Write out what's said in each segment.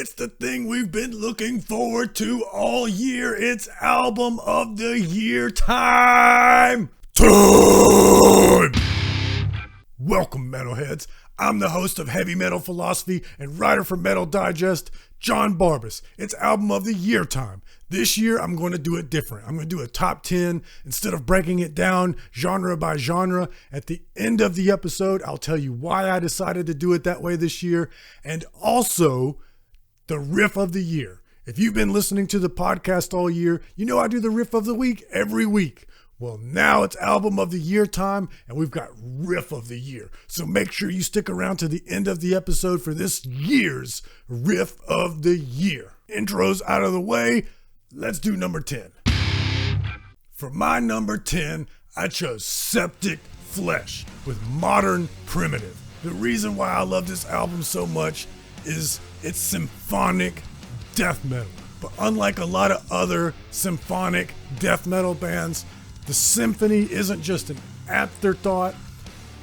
It's the thing we've been looking forward to all year. It's album of the year time. Welcome, metalheads. I'm the host of Heavy Metal Philosophy and writer for Metal Digest, John Barbas. It's album of the year time. This year, I'm going to do it different. I'm going to do a top 10 instead of breaking it down genre by genre. At the end of the episode, I'll tell you why I decided to do it that way this year, and also the riff of the year. If you've been listening to the podcast all year, you know I do the riff of the week every week. Well, now it's album of the year time, and we've got riff of the year. So make sure you stick around to the end of the episode for this year's riff of the year. Intros out of the way, let's do number 10. For my number 10, I chose Septicflesh with Modern Primitive. The reason why I love this album so much is it's symphonic death metal. But unlike a lot of other symphonic death metal bands, the symphony isn't just an afterthought.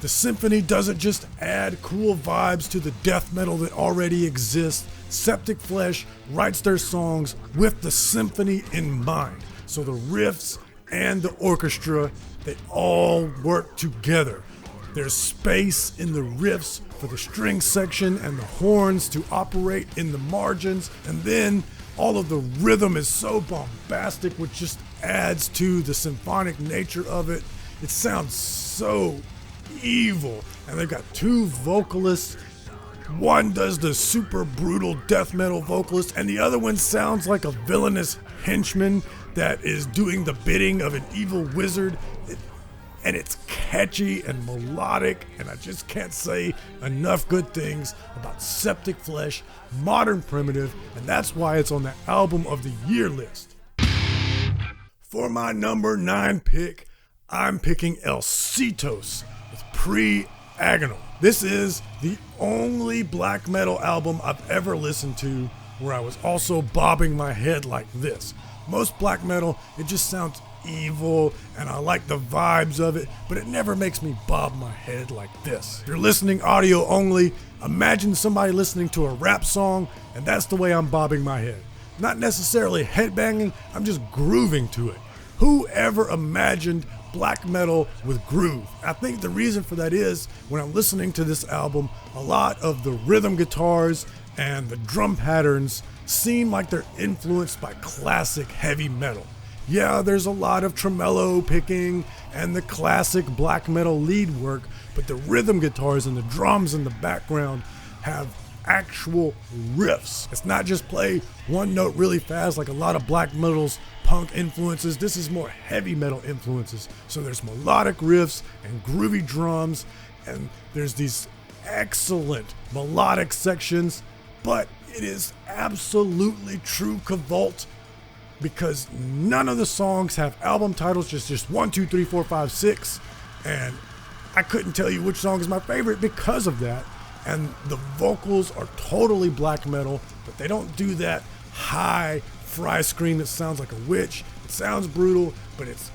The symphony doesn't just add cool vibes to the death metal that already exists. Septicflesh writes their songs with the symphony in mind. So the riffs and the orchestra, they all work together. There's space in the riffs for the string section and the horns to operate in the margins. And then all of the rhythm is so bombastic, which just adds to the symphonic nature of it. It sounds so evil. And they've got two vocalists. One does the super brutal death metal vocalist, and the other one sounds like a villainous henchman that is doing the bidding of an evil wizard. And it's catchy and melodic, and I just can't say enough good things about Septicflesh, Modern Primitive, and that's why it's on the album of the year list. For my number 9 pick, I'm picking Elsitos with Pre-Agonal. This is the only black metal album I've ever listened to where I was also bobbing my head like this. Most black metal, it just sounds evil, and I like the vibes of it, but it never makes me bob my head like this. If you're listening audio only, imagine somebody listening to a rap song, and that's the way I'm bobbing my head. Not necessarily headbanging, I'm just grooving to it. Who ever imagined black metal with groove? I think the reason for that is when I'm listening to this album, a lot of the rhythm guitars and the drum patterns seem like they're influenced by classic heavy metal. Yeah, there's a lot of tremolo picking and the classic black metal lead work, but the rhythm guitars and the drums in the background have actual riffs. It's not just play one note really fast like a lot of black metal's punk influences. This is more heavy metal influences. So there's melodic riffs and groovy drums, and there's these excellent melodic sections, but it is absolutely true Cavault, because none of the songs have album titles, just 1, 2, 3, 4, 5, 6, and I couldn't tell you which song is my favorite because of that. And the vocals are totally black metal, but they don't do that high fry scream that sounds like a witch. It sounds brutal, but it's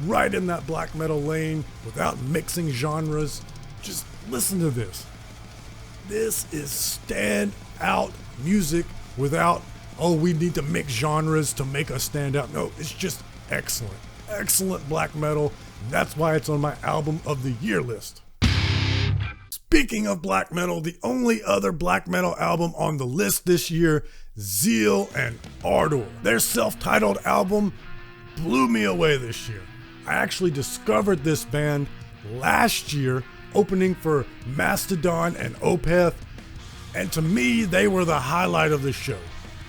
right in that black metal lane without mixing genres. Just listen to this. This is stand out music without, oh, we need to mix genres to make us stand out. No, it's just excellent. Excellent black metal. And that's why it's on my album of the year list. Speaking of black metal, the only other black metal album on the list this year, Zeal and Ardor. Their self-titled album blew me away this year. I actually discovered this band last year, opening for Mastodon and Opeth, and to me, they were the highlight of the show.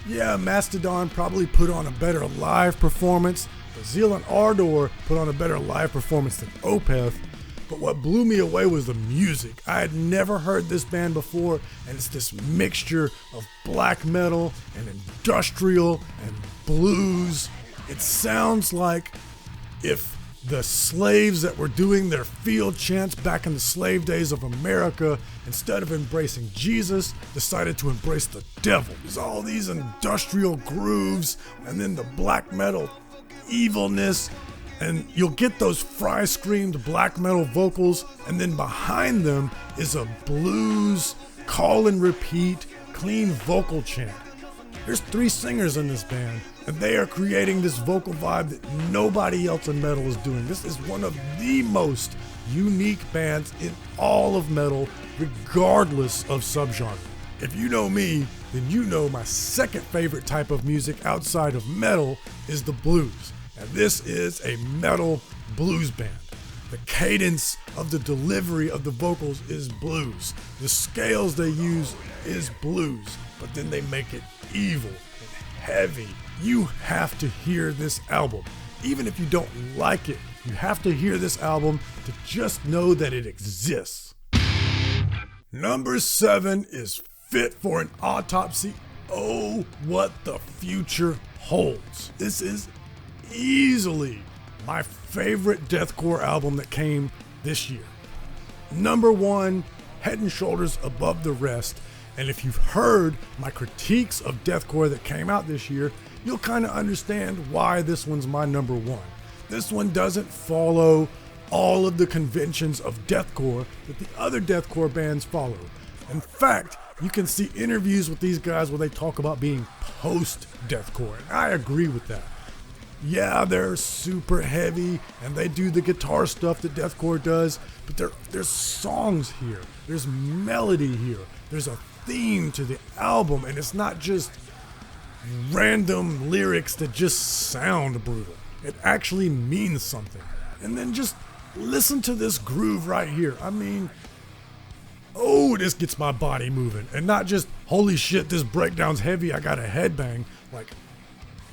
Yeah, Mastodon probably put on a better live performance, but Zeal and Ardor put on a better live performance than Opeth. But what blew me away was the music. I had never heard this band before, and it's this mixture of black metal and industrial and blues. It sounds like if the slaves that were doing their field chants back in the slave days of America, instead of embracing Jesus, decided to embrace the devil. There's all these industrial grooves, and then the black metal evilness, and you'll get those fry screamed black metal vocals, and then behind them is a blues call and repeat clean vocal chant. There's 3 singers in this band, and they are creating this vocal vibe that nobody else in metal is doing. This is one of the most unique bands in all of metal, regardless of subgenre. If you know me, then you know my second favorite type of music outside of metal is the blues. And this is a metal blues band. The cadence of the delivery of the vocals is blues. The scales they use is blues, but then they make it evil and heavy. You have to hear this album. Even if you don't like it, you have to hear this album to just know that it exists. Number 7 is Fit for an Autopsy. Oh, what the future holds. This is easily my favorite deathcore album that came this year. Number 1, head and shoulders above the rest. And if you've heard my critiques of deathcore that came out this year, you'll kind of understand why this one's my number 1. This one doesn't follow all of the conventions of deathcore that the other deathcore bands follow. In fact, you can see interviews with these guys where they talk about being post-deathcore, and I agree with that. Yeah, they're super heavy and they do the guitar stuff that deathcore does, but there's songs here, there's melody here, there's a theme to the album, and it's not just random lyrics that just sound brutal. It actually means something. And then just listen to this groove right here. I mean, oh, this gets my body moving, and not just holy shit, this breakdown's heavy, I got a headbang. Like,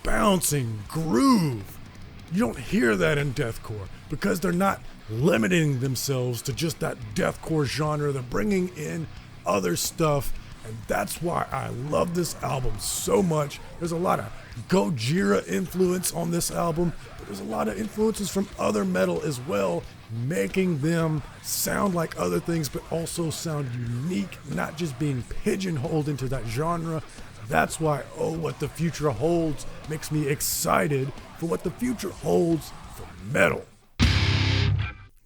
bouncing groove. You don't hear that in deathcore because they're not limiting themselves to just that deathcore genre. They're bringing in other stuff, and that's why I love this album so much. There's a lot of Gojira influence on this album, but there's a lot of influences from other metal as well, making them sound like other things but also sound unique, not just being pigeonholed into that genre. That's why, oh, what the future holds makes me excited for what the future holds for metal.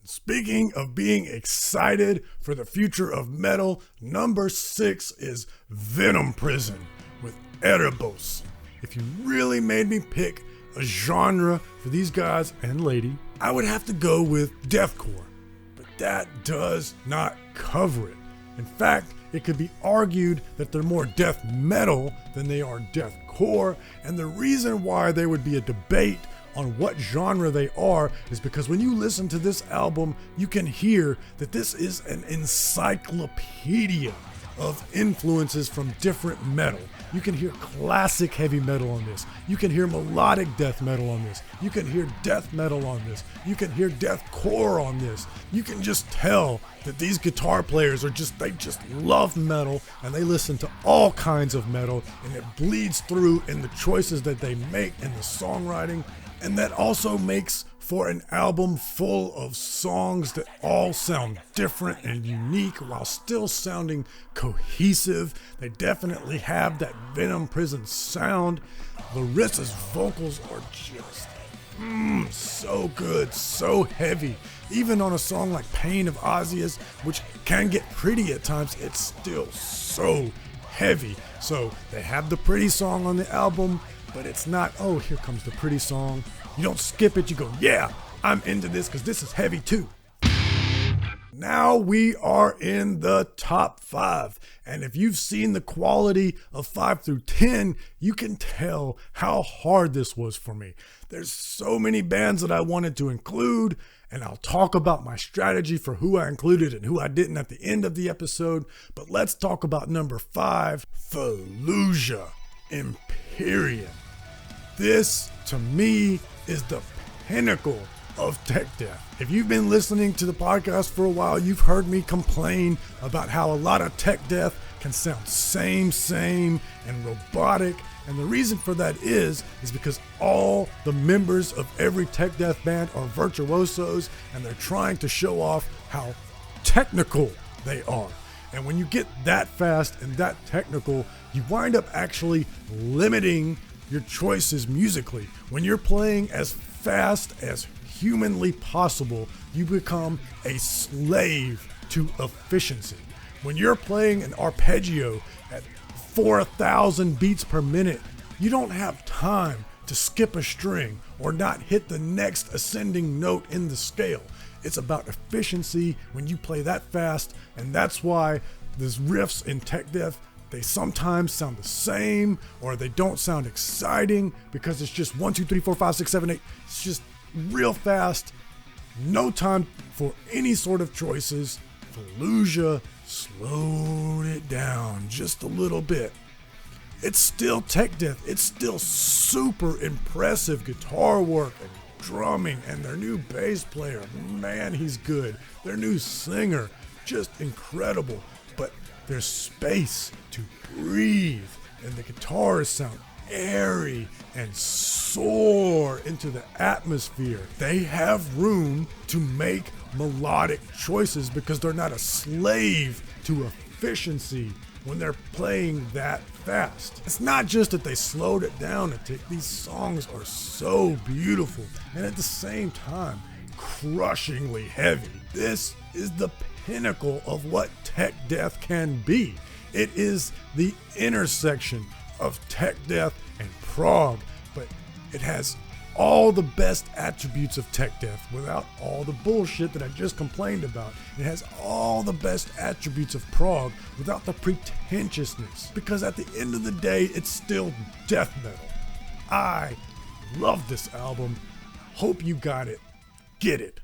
Speaking of being excited for the future of metal, number 6 is Venom Prison with Erebos. If you really made me pick a genre for these guys and lady, I would have to go with deathcore, but that does not cover it. In fact, it could be argued that they're more death metal than they are deathcore, and the reason why there would be a debate on what genre they are is because when you listen to this album, you can hear that this is an encyclopedia of influences from different metal. You can hear classic heavy metal on this. You can hear melodic death metal on this. You can hear death metal on this. You can hear deathcore on this. You can just tell that these guitar players they just love metal, and they listen to all kinds of metal, and it bleeds through in the choices that they make in the songwriting. And that also makes for an album full of songs that all sound different and unique while still sounding cohesive. They definitely have that Venom Prison sound. Larissa's vocals are just so good, so heavy. Even on a song like Pain of Osius, which can get pretty at times, it's still so heavy. So they have the pretty song on the album, but it's not, oh, here comes the pretty song. You don't skip it, you go, yeah, I'm into this because this is heavy too. Now we are in the top 5. And if you've seen the quality of 5 through 10, you can tell how hard this was for me. There's so many bands that I wanted to include, and I'll talk about my strategy for who I included and who I didn't at the end of the episode. But let's talk about number 5, Fallujah, Empyrean. This, to me, is the pinnacle of tech death. If you've been listening to the podcast for a while, you've heard me complain about how a lot of tech death can sound same, and robotic. And the reason for that is because all the members of every tech death band are virtuosos, and they're trying to show off how technical they are. And when you get that fast and that technical, you wind up actually limiting your choices musically. When you're playing as fast as humanly possible, you become a slave to efficiency. When you're playing an arpeggio at 4,000 beats per minute. You don't have time to skip a string or not hit the next ascending note in the scale. It's about efficiency when you play that fast, and that's why these riffs in tech death, they sometimes sound the same or they don't sound exciting because it's just 1, 2, 3, 4, 5, 6, 7, 8. It's just real fast, no time for any sort of choices. Fallujah slowed it down just a little bit. It's still tech death. It's still super impressive guitar work and drumming, and their new bass player, man, he's good. Their new singer, just incredible. But there's space to breathe, and the guitars sound airy and soar into the atmosphere. They have room to make melodic choices because they're not a slave to efficiency when they're playing that fast. It's not just that they slowed it down a tick. These songs are so beautiful and at the same time crushingly heavy. This is the pinnacle of what tech death can be. It is the intersection of tech death and prog, but it has all the best attributes of tech death without all the bullshit that I just complained about. It has all the best attributes of prog without the pretentiousness, because at the end of the day, it's still death metal. I love this album. Hope you got it. Get it.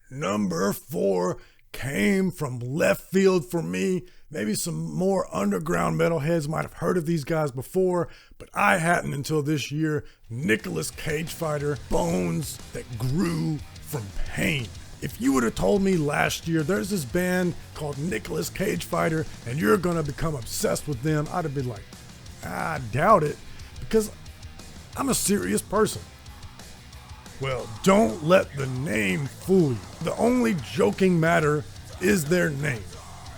Number 4 came from left field for me. Maybe some more underground metalheads might have heard of these guys before, but I hadn't until this year. Nicolas Cage Fighter, Bones That Grew From Pain. If you would have told me last year there's this band called Nicolas Cage Fighter and you're gonna become obsessed with them, I'd have been like, I doubt it, because I'm a serious person. Well, don't let the name fool you. The only joking matter is their name.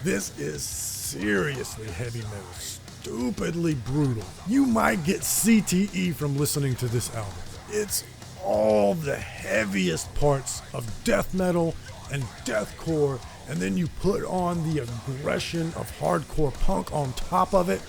This is seriously heavy metal, stupidly brutal. You might get CTE from listening to this album. It's all the heaviest parts of death metal and deathcore, and then you put on the aggression of hardcore punk on top of it.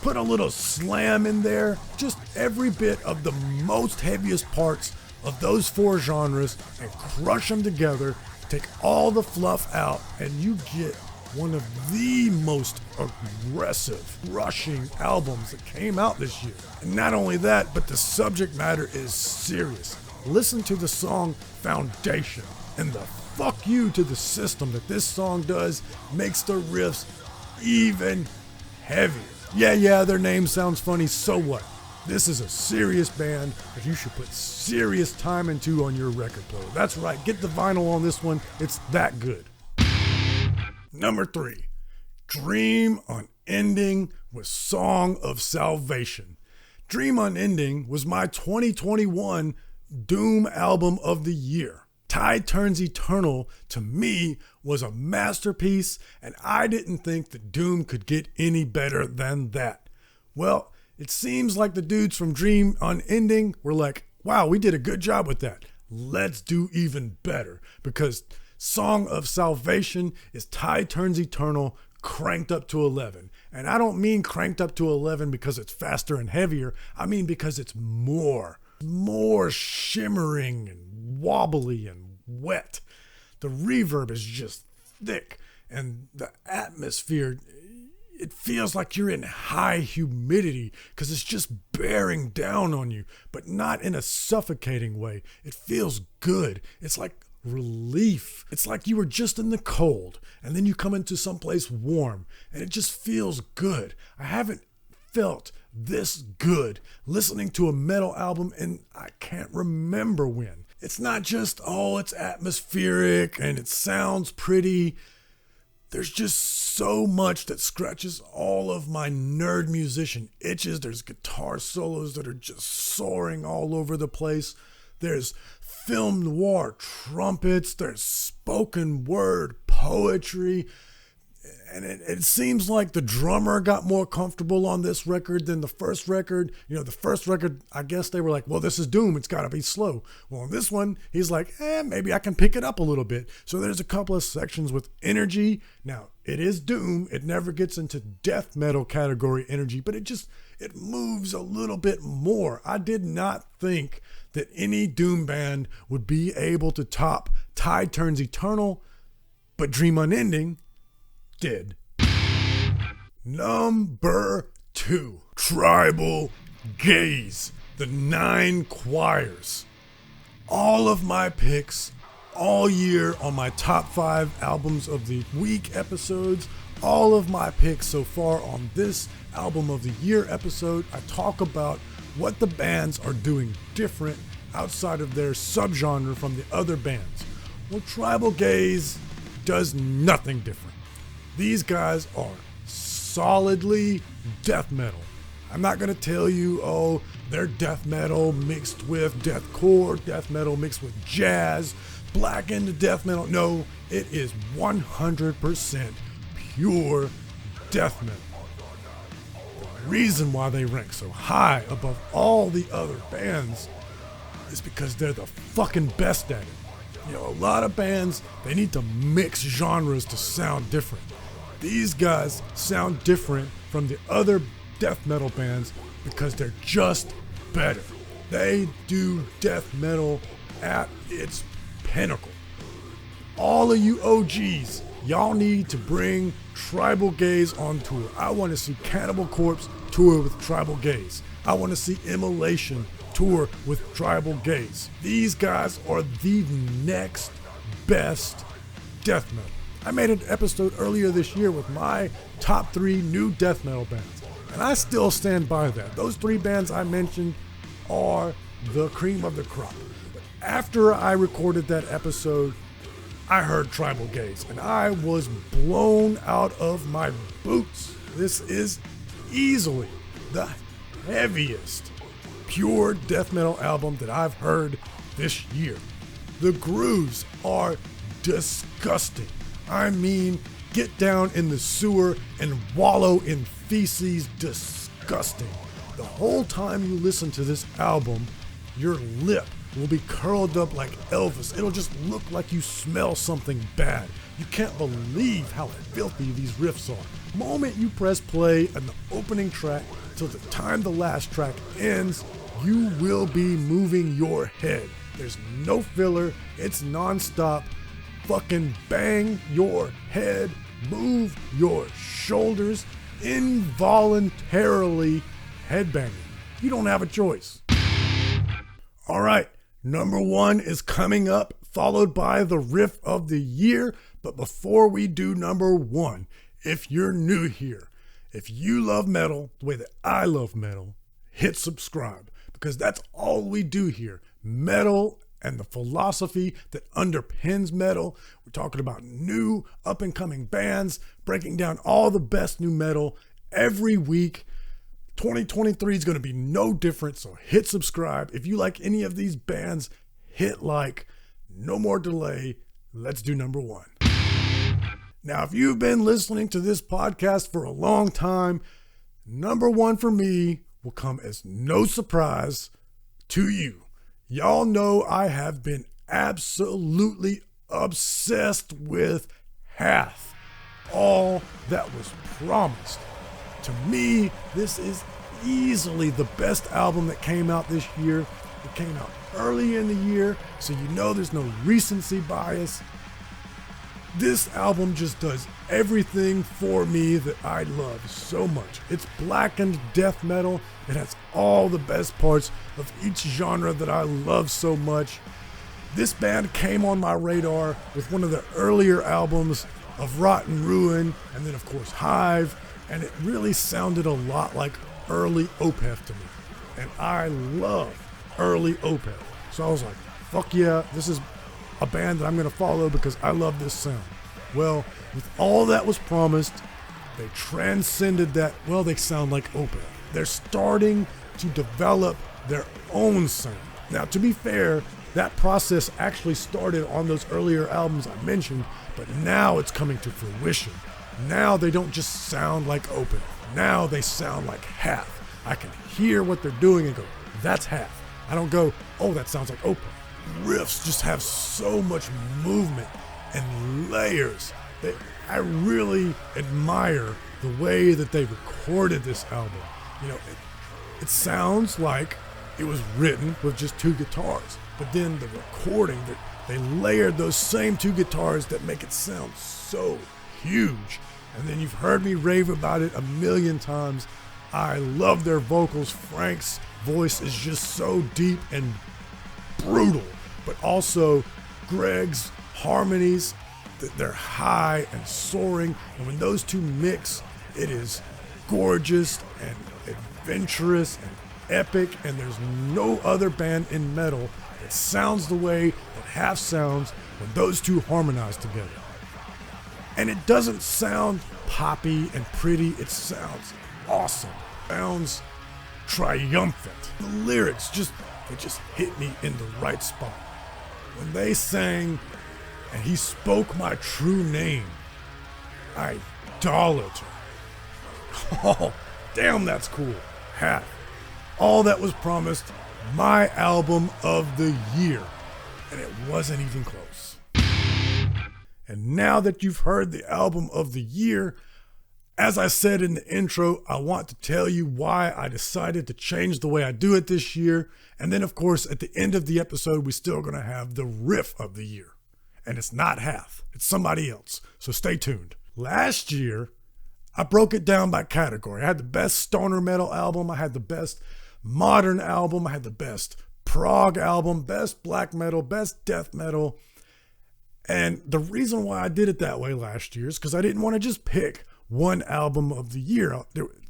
Put a little slam in there, just every bit of the most heaviest parts of those 4 genres and crush them together, take all the fluff out, and you get one of the most aggressive, rushing albums that came out this year. And not only that, but the subject matter is serious. Listen to the song Foundation, and the fuck you to the system that this song does makes the riffs even heavier. Yeah, their name sounds funny, so what? This is a serious band that you should put serious time into on your record player. That's right, get the vinyl on this one, it's that good. Number 3, Dream Unending with Song of Salvation. Dream Unending was my 2021 Doom album of the year. Tide Turns Eternal, to me, was a masterpiece, and I didn't think that Doom could get any better than that. Well, it seems like the dudes from Dream Unending were like, wow, we did a good job with that. Let's do even better, because Song of Salvation is Tide Turns Eternal cranked up to 11. And I don't mean cranked up to 11 because it's faster and heavier. I mean because it's more shimmering and wobbly and wet. The reverb is just thick, and the atmosphere, it feels like you're in high humidity because it's just bearing down on you, but not in a suffocating way. It feels good. It's like relief. It's like you were just in the cold and then you come into someplace warm, and it just feels good. I haven't felt this good listening to a metal album, and I can't remember when. It's not just, it's atmospheric and it sounds pretty. There's just so much that scratches all of my nerd musician itches. There's guitar solos that are just soaring all over the place. There's film noir trumpets. There's spoken word poetry. And it seems like the drummer got more comfortable on this record than the first record. You know, the first record, I guess they were like, well, this is Doom. It's got to be slow. Well, on this one, he's like, maybe I can pick it up a little bit. So there's a couple of sections with energy. Now, it is Doom. It never gets into death metal category energy, but it moves a little bit more. I did not think that any Doom band would be able to top Tide Turns Eternal, but Dream Unending did. Number 2, Tribal Gaze, the 9 Choirs. All of my picks all year on my top 5 albums of the week episodes, all of my picks so far on this album of the year episode, I talk about what the bands are doing different outside of their subgenre from the other bands. Well, Tribal Gaze does nothing different. These guys are solidly death metal. I'm not going to tell you, oh, they're death metal mixed with deathcore, death metal mixed with jazz, blackened death metal. No, it is 100% pure death metal. The reason why they rank so high above all the other bands is because they're the fucking best at it. You know, a lot of bands, they need to mix genres to sound different. These guys sound different from the other death metal bands because they're just better. They do death metal at its pinnacle. All of you OGs, y'all need to bring Tribal Gaze on tour. I want to see Cannibal Corpse tour with Tribal Gaze. I want to see Immolation tour with Tribal Gaze. These guys are the next best death metal. I made an episode earlier this year with my top 3 new death metal bands, and I still stand by that. Those 3 bands I mentioned are the cream of the crop. But after I recorded that episode, I heard Tribal Gaze, and I was blown out of my boots. This is easily the heaviest pure death metal album that I've heard this year. The grooves are disgusting. I mean, get down in the sewer and wallow in feces. Disgusting. The whole time you listen to this album, your lip will be curled up like Elvis. It'll just look like you smell something bad. You can't believe how filthy these riffs are. Moment you press play on the opening track till the time the last track ends, you will be moving your head. There's no filler. It's non-stop. Fucking bang your head, move your shoulders, involuntarily headbanging. You don't have a choice. All right, number 1 is coming up, followed by the riff of the year. But before we do number 1, if you're new here, if you love metal the way that I love metal, hit subscribe, because that's all we do here. Metal and the philosophy that underpins metal. We're talking about new up-and-coming bands, breaking down all the best new metal every week. 2023 is going to be no different, so hit subscribe. If you like any of these bands, hit like. No more delay. Let's do number 1. Now, if you've been listening to this podcast for a long time, number 1 for me will come as no surprise to you. Y'all know I have been absolutely obsessed with Hath. All that was promised. To me, this is easily the best album that came out this year. It came out early in the year, so you know there's no recency bias. This album just does everything for me that I love so much. It's blackened death metal. It has all the best parts of each genre that I love so much. This band came on my radar with one of the earlier albums of Rotten Ruin, and then of course Hive, and it really sounded a lot like early Opeth to me. And I love early Opeth. So I was like, fuck yeah, this is a band that I'm going to follow because I love this sound. Well, with all that was promised, they transcended that. Well, they sound like Opeth. They're starting to develop their own sound. Now, to be fair, that process actually started on those earlier albums I mentioned, but now it's coming to fruition. Now they don't just sound like open. Now they sound like half. I can hear what they're doing and go, that's half. I don't go, oh, that sounds like open. Riffs just have so much movement and layers. I really admire the way that they recorded this album. You know, it sounds like it was written with just two guitars, but then the recording, they layered those same two guitars that make it sound so huge. And then you've heard me rave about it a million times. I love their vocals. Frank's voice is just so deep and brutal, but also Greg's harmonies, they're high and soaring, and when those two mix, it is gorgeous and adventurous and epic, and there's no other band in metal that sounds the way that Half sounds when those two harmonize together. And it doesn't sound poppy and pretty, it sounds awesome. It sounds triumphant. The lyrics just hit me in the right spot. When they sang, and he spoke my true name, idolater. Oh, damn, that's cool. Half. All that was promised, my album of the year. And it wasn't even close. And now that you've heard the album of the year, as I said in the intro, I want to tell you why I decided to change the way I do it this year. And then, of course, at the end of the episode, we're still going to have the riff of the year. And it's not Half, it's somebody else. So stay tuned. Last year, I broke it down by category. I had the best stoner metal album. I had the best modern album. I had the best prog album, best black metal, best death metal. And the reason why I did it that way last year is because I didn't want to just pick one album of the year.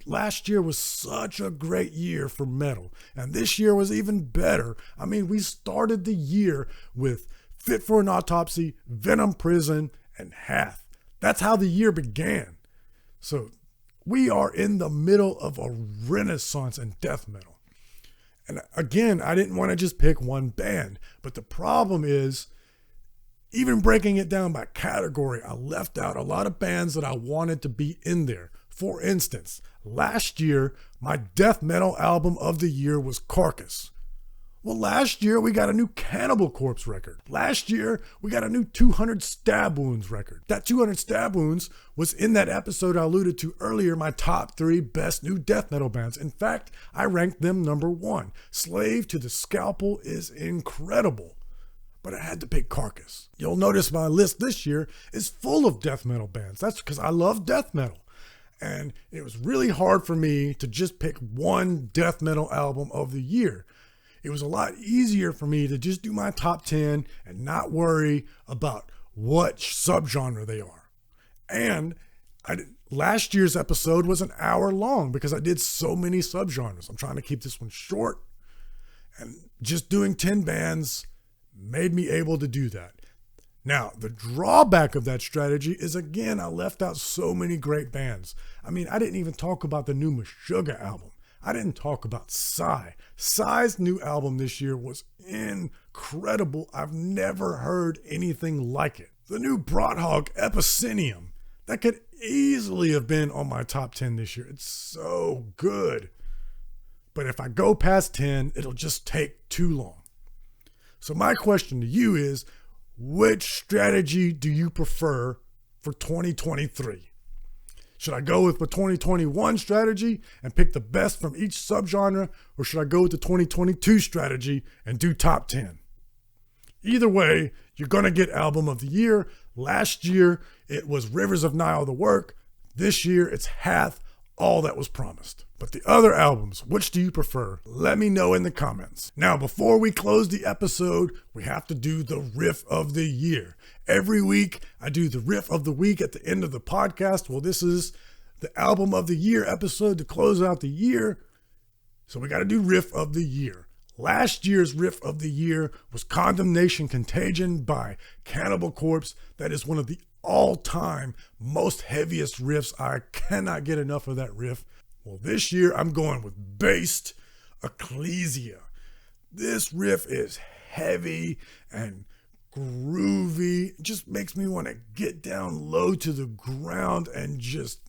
Last year was such a great year for metal, and this year was even better. I mean, we started the year with Fit for an Autopsy, Venom Prison, and Half. That's how the year began. So we are in the middle of a renaissance in death metal. And again, I didn't want to just pick one band, but the problem is, even breaking it down by category, I left out a lot of bands that I wanted to be in there. For instance, last year, my death metal album of the year was Carcass. Well, last year, we got a new Cannibal Corpse record. Last year, we got a new 200 Stab Wounds record. That 200 Stab Wounds was in that episode I alluded to earlier, my top 3 best new death metal bands. In fact, I ranked them number 1. Slave to the Scalpel is incredible. But I had to pick Carcass. You'll notice my list this year is full of death metal bands. That's because I love death metal. And it was really hard for me to just pick one death metal album of the year. It was a lot easier for me to just do my top 10 and not worry about what subgenre they are. And last year's episode was an hour long because I did so many subgenres. I'm trying to keep this one short. And just doing 10 bands made me able to do that. Now, the drawback of that strategy is, again, I left out so many great bands. I mean, I didn't even talk about the new Meshuggah album. I didn't talk about Psy. Psy's new album this year was incredible. I've never heard anything like it. The new Broadhog Epicenium, that could easily have been on my top 10 this year. It's so good. But if I go past 10, it'll just take too long. So my question to you is, which strategy do you prefer for 2023? Should I go with the 2021 strategy and pick the best from each subgenre, or should I go with the 2022 strategy and do top 10? Either way, you're going to get album of the year. Last year, it was Rivers of Nile, The Work. This year, it's Hath, All That Was Promised. But the other albums, which do you prefer? Let me know in the comments. Now, before we close the episode, we have to do the riff of the year. Every week, I do the riff of the week at the end of the podcast. Well, this is the album of the year episode to close out the year. So we got to do riff of the year. Last year's riff of the year was Condemnation Contagion by Cannibal Corpse. That is one of the all-time most heaviest riffs. I cannot get enough of that riff. Well, this year I'm going with Based Ecclesia. This riff is heavy and groovy. It just makes me want to get down low to the ground and just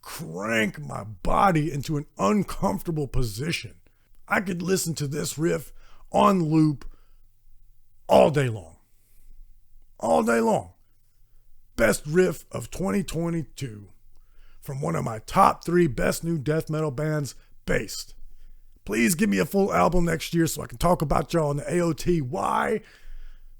crank my body into an uncomfortable position. I could listen to this riff on loop all day long. All day long. Best riff of 2022 from one of my top 3 best new death metal bands, Based. Please give me a full album next year so I can talk about y'all on the AOT. Why?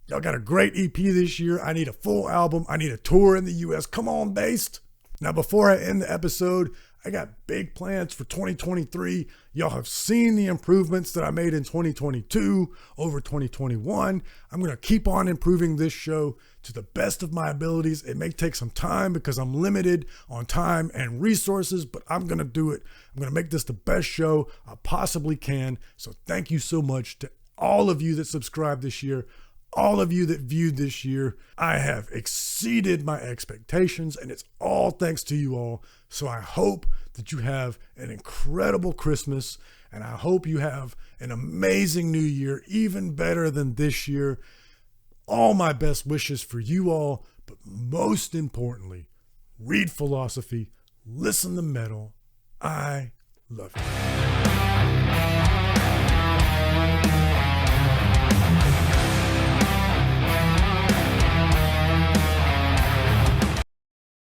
Y'all got a great EP this year. I need a full album. I need a tour in the US. Come on, Based. Now, before I end the episode, I got big plans for 2023. Y'all have seen the improvements that I made in 2022 over 2021. I'm going to keep on improving this show to the best of my abilities. It may take some time because I'm limited on time and resources, but I'm going to do it. I'm going to make this the best show I possibly can. So thank you so much to all of you that subscribed this year. All of you that viewed this year. I have exceeded my expectations, and it's all thanks to you all. So I hope that you have an incredible Christmas, and I hope you have an amazing new year, even better than this year. All my best wishes for you all, but most importantly, read philosophy, listen to metal. I love you.